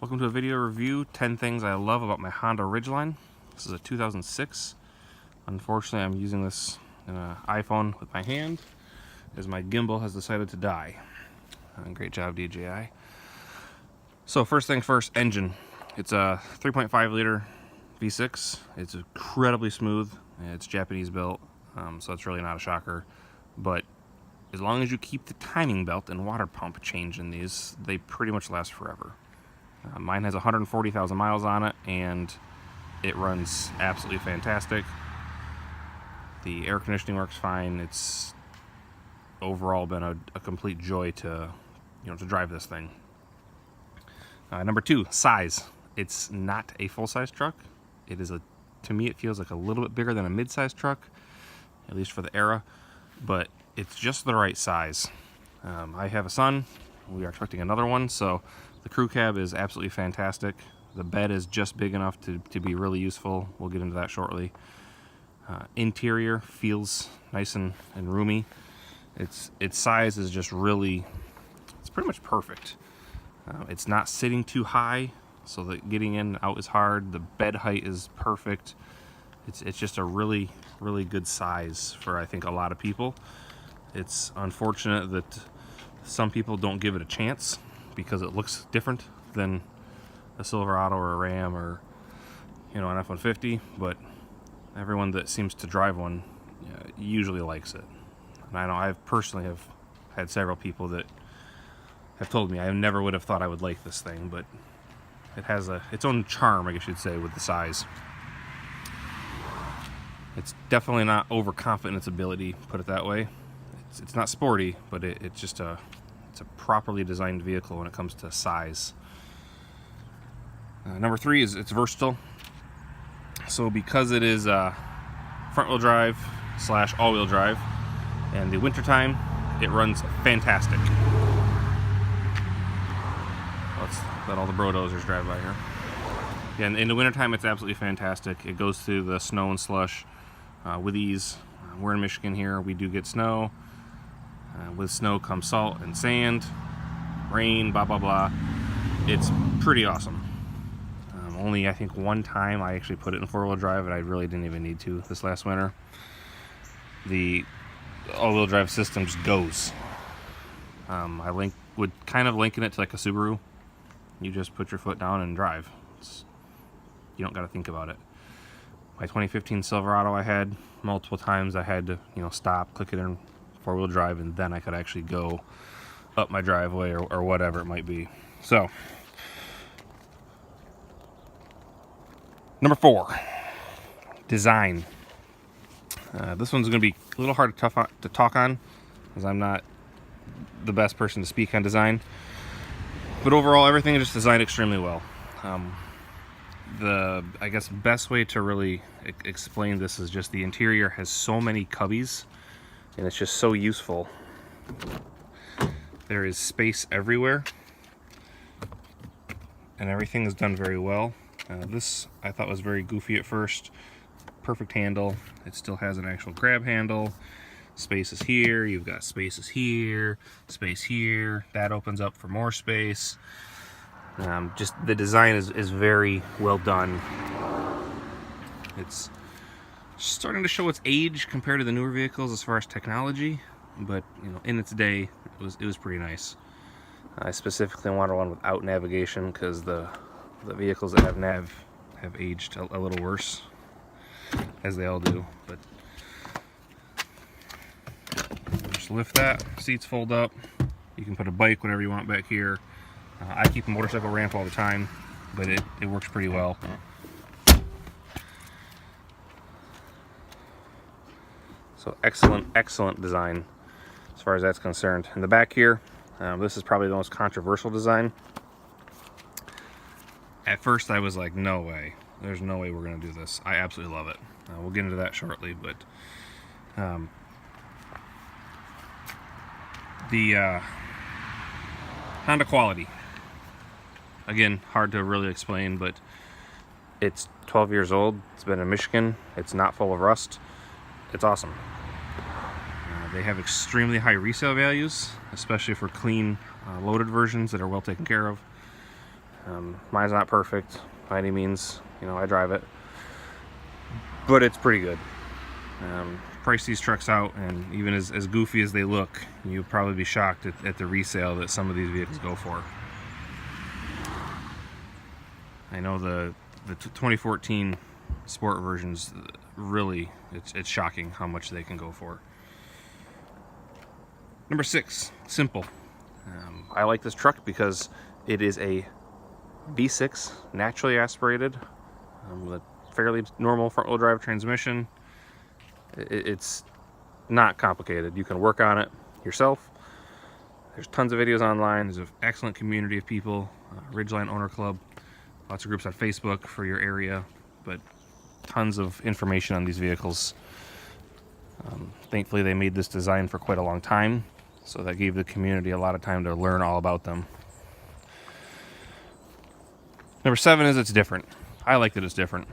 Welcome to a video review, 10 things I love about my Honda Ridgeline. This is a 2006. Unfortunately, I'm using this in an iPhone with my hand as my gimbal has decided to die. Great job, DJI. So first things first, engine. It's a 3.5 liter V6. It's incredibly smooth. It's Japanese built, so it's really not a shocker. But as long as you keep the timing belt and water pump change in these, they pretty much last forever. Mine has 140,000 miles on it, and it runs absolutely fantastic. The air conditioning works fine. It's overall been a complete joy to drive this thing. Number two, size. It's not a full-size truck. It is to me, it feels like a little bit bigger than a mid-size truck, at least for the era, but it's just the right size. I have a son. We are expecting another one, so the crew cab is absolutely fantastic. The bed is just big enough to be really useful. We'll get into that shortly. Interior feels nice and roomy. Its size is just really, it's pretty much perfect. It's not sitting too high, so that getting in and out is hard. The bed height is perfect. It's just a really, really good size for, I think, a lot of people. It's unfortunate that some people don't give it a chance because it looks different than a Silverado or a Ram or an F-150, but everyone that seems to drive one usually likes it. And I know I personally have had several people that have told me I never would have thought I would like this thing, but it has its own charm, I guess you'd say, with the size. It's definitely not overconfident in its ability, put it that way. It's not sporty, but it's just it's a properly designed vehicle when it comes to size. Number three is it's versatile. So because it is front-wheel drive / all-wheel drive, and the wintertime, it runs fantastic. Let's let all the brodozers drive by here. Yeah, in the wintertime, it's absolutely fantastic. It goes through the snow and slush with ease. We're in Michigan here. We do get snow. With snow comes salt and sand, rain, blah, blah, blah. It's pretty awesome. Only, I think, one time I actually put it in four-wheel drive, and I really didn't even need to this last winter. The all-wheel drive system just goes. I would kind of liken it to like a Subaru. You just put your foot down and drive. You don't got to think about it. My 2015 Silverado, I had multiple times I had to stop, click it in four-wheel drive, and then I could actually go up my driveway or whatever it might be. So, number four, design. This one's going to be a little hard to talk on, because I'm not the best person to speak on design. But overall, everything is just designed extremely well. I guess best way to really explain this is just the interior has so many cubbies, and it's just so useful. There is space everywhere, and everything is done very well. This I thought was very goofy at first. Perfect handle. It still has an actual grab handle. Spaces here, you've got spaces here, space here. That opens up for more space. Just the design is very well done. It's starting to show its age compared to the newer vehicles as far as technology, but in its day it was pretty nice. I specifically wanted one without navigation because the vehicles that have nav have aged a little worse, as they all do. But just lift that, seats fold up. You can put a bike, whatever you want back here. I keep a motorcycle ramp all the time, but it works pretty well. So excellent design as far as that's concerned. In the back here, this is probably the most controversial design. At first I was like, no way. There's no way we're going to do this. I absolutely love it. We'll get into that shortly, but the Honda quality. Again, hard to really explain, but it's 12 years old. It's been in Michigan. It's not full of rust. It's awesome. They have extremely high resale values, especially for clean, loaded versions that are well taken care of. Mine's not perfect by any means. You know, I drive it, but it's pretty good. Price these trucks out, and even as goofy as they look, you'll probably be shocked at the resale that some of these vehicles go for. I know the 2014 sport versions, really, it's shocking how much they can go for. Number 6, simple. I like this truck because it is a V6 naturally aspirated with a fairly normal front-wheel drive transmission. It's not complicated. You can work on it yourself. There's tons of videos online. There's an excellent community of people, Ridgeline Owner Club, lots of groups on Facebook for your area, but tons of information on these vehicles. Thankfully, they made this design for quite a long time, so that gave the community a lot of time to learn all about them. Number 7 is it's different. I like that it's different.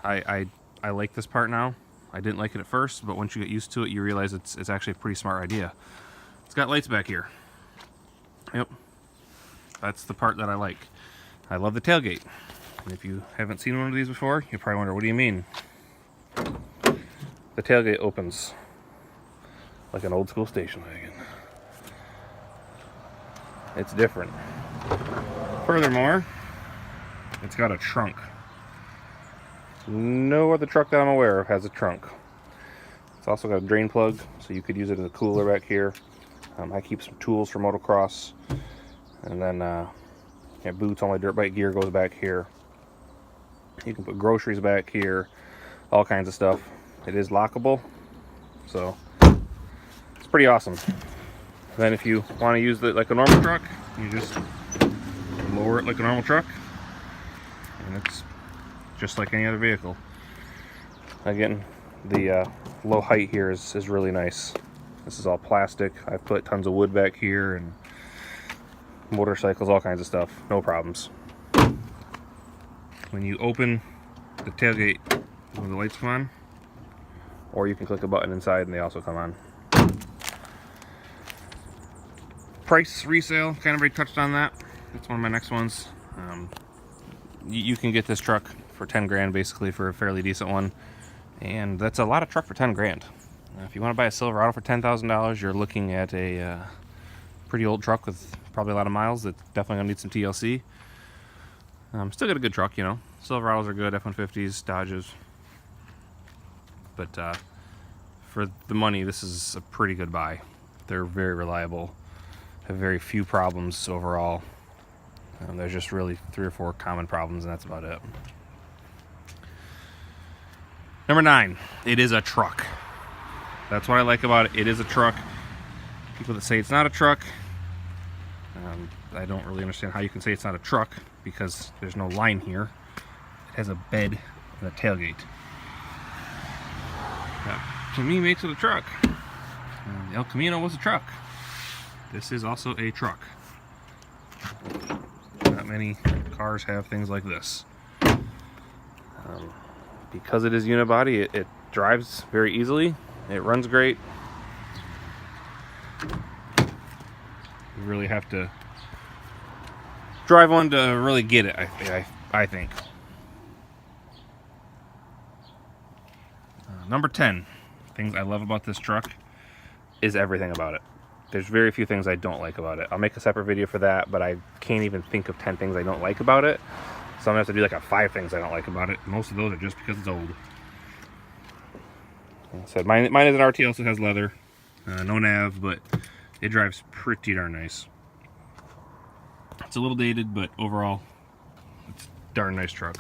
I like this part now. I didn't like it at first, but once you get used to it, you realize it's actually a pretty smart idea. It's got lights back here. Yep. That's the part that I like. I love the tailgate. And if you haven't seen one of these before, you probably wonder, what do you mean? The tailgate opens like an old school station wagon. It's different. Furthermore, it's got a trunk. No other truck that I'm aware of has a trunk. It's also got a drain plug, so you could use it as a cooler back here. I keep some tools for motocross, and then boots, all my dirt bike gear goes back here. You can put groceries back here, all kinds of stuff. It is lockable, so it's pretty awesome. Then if you want to use it like a normal truck, you just lower it like a normal truck, and it's just like any other vehicle. Again, the low height here is really nice. This is all plastic. I've put tons of wood back here and motorcycles, all kinds of stuff. No problems. When you open the tailgate, when the lights come on, or you can click a button inside and they also come on. Price resale, kind of already touched on that. That's one of my next ones. You can get this truck for 10 grand basically for a fairly decent one, and that's a lot of truck for 10 grand. If you want to buy a Silverado for $10,000, you're looking at a pretty old truck with probably a lot of miles that's definitely gonna need some TLC. Still got a good truck, you know. Silverados are good, F-150s, Dodges, but for the money, this is a pretty good buy. They're very reliable, have very few problems overall. There's just really 3 or 4 common problems, and that's about it. Number 9, it is a truck. That's what I like about it. It is a truck. People that say it's not a truck, I don't really understand how you can say it's not a truck, because there's no line here. It has a bed and a tailgate. That, to me, makes it a truck. The El Camino was a truck. This is also a truck. Not many cars have things like this. Because it is unibody, it drives very easily. It runs great. You really have to drive one to really get it, I think. Number 10, things I love about this truck is everything about it. There's very few things I don't like about it. I'll make a separate video for that, but I can't even think of 10 things I don't like about it. So I'm gonna have to do like a 5 things I don't like about it. Most of those are just because it's old. Like I said, mine is an RTL, so it has leather. No nav, but it drives pretty darn nice. It's a little dated, but overall, it's a darn nice truck.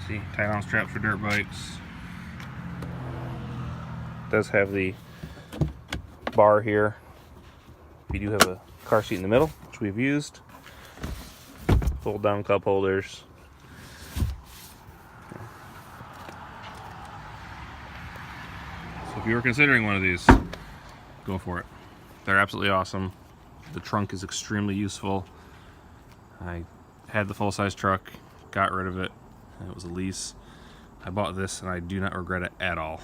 See, tie-down straps for dirt bikes. It does have the bar here. We do have a car seat in the middle, which we've used. Fold down cup holders. So if you were considering one of these, go for it. They're absolutely awesome. The trunk is extremely useful. I had the full-size truck, got rid of it. It was a lease. I bought this and I do not regret it at all.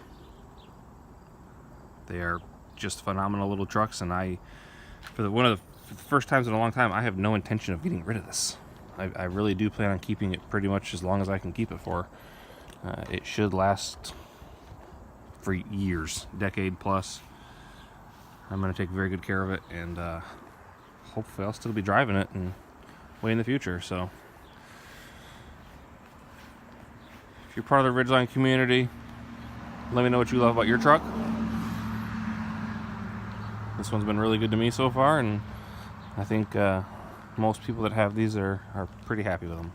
They are just phenomenal little trucks, and for one of the first times in a long time, I have no intention of getting rid of this. I really do plan on keeping it pretty much as long as I can keep it for. It should last for years, decade plus. I'm going to take very good care of it, and hopefully I'll still be driving it and way in the future. So if you're part of the Ridgeline community, let me know what you love about your truck. This one's been really good to me so far, and I think most people that have these are pretty happy with them.